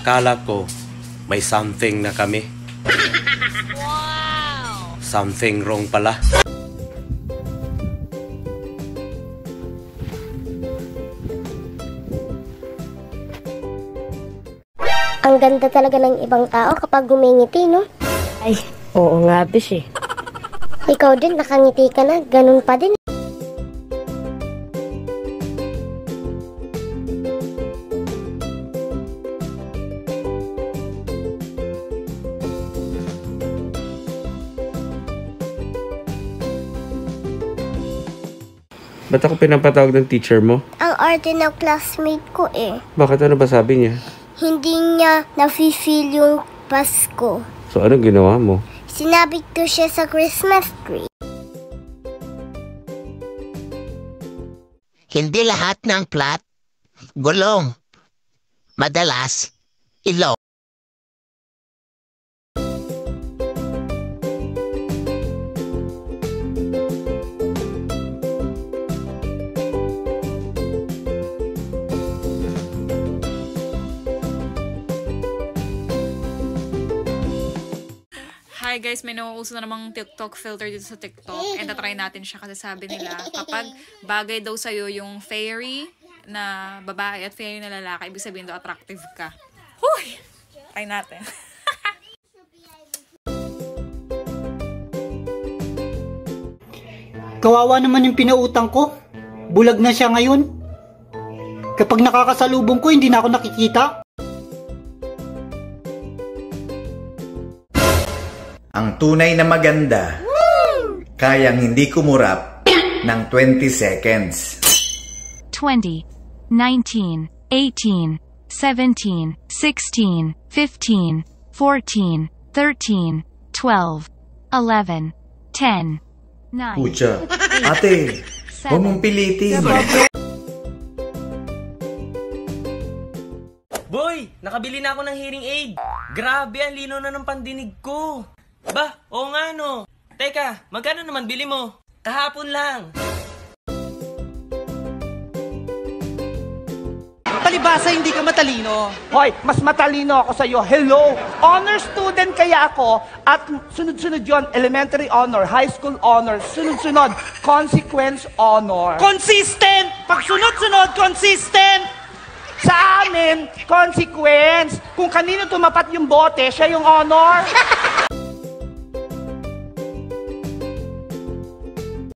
Akala ko may something na kami. Wow! Something wrong pala. Ang ganda talaga ng ibang tao kapag gumingiti, no? Ay, oo nga, bis eh. Ikaw din, nakangiti ka na, ganun pa din. Ba't ako pinapatawag ng teacher mo? Ang arte ng classmate ko eh. Bakit, ano ba sabi niya? Hindi niya nafe-feel yung Pasko. So, anong ginawa mo? Sinabit ko siya sa Christmas tree. Hindi lahat ng plat gulong. Madalas, ilong. Hi guys, may nauuso na namang TikTok filter dito sa TikTok and tatry natin siya kasi sabi nila kapag bagay daw sa'yo yung fairy na babae at fairy na lalaki, ibig sabihin daw attractive ka. Huy! Try natin. Kawawa naman yung pinautang ko. Bulag na siya ngayon. Kapag nakakasalubong ko, hindi na ako nakikita. Ang tunay na maganda, kayang hindi kumurap ng 20 seconds. 20, 19, 18, 17, 16, 15, 14, 13, 12, 11, 10, 9, Pucha, ate, huwag mong pilitin. Boy, nakabili na ako ng hearing aid. Grabe, ang lino na ng pandinig ko. Ba, oo nga no. Teka, magkano naman bili mo? Kahapon lang. Palibasa hindi ka matalino. Hoy, mas matalino ako sa'yo. Hello! Honor student kaya ako at sunod-sunod yon, elementary honor, high school honor, sunod-sunod, consequence honor. Consistent! Pag sunod-sunod, consistent! Sa amin, consequence. Kung kanino tumapat yung bote, siya yung honor.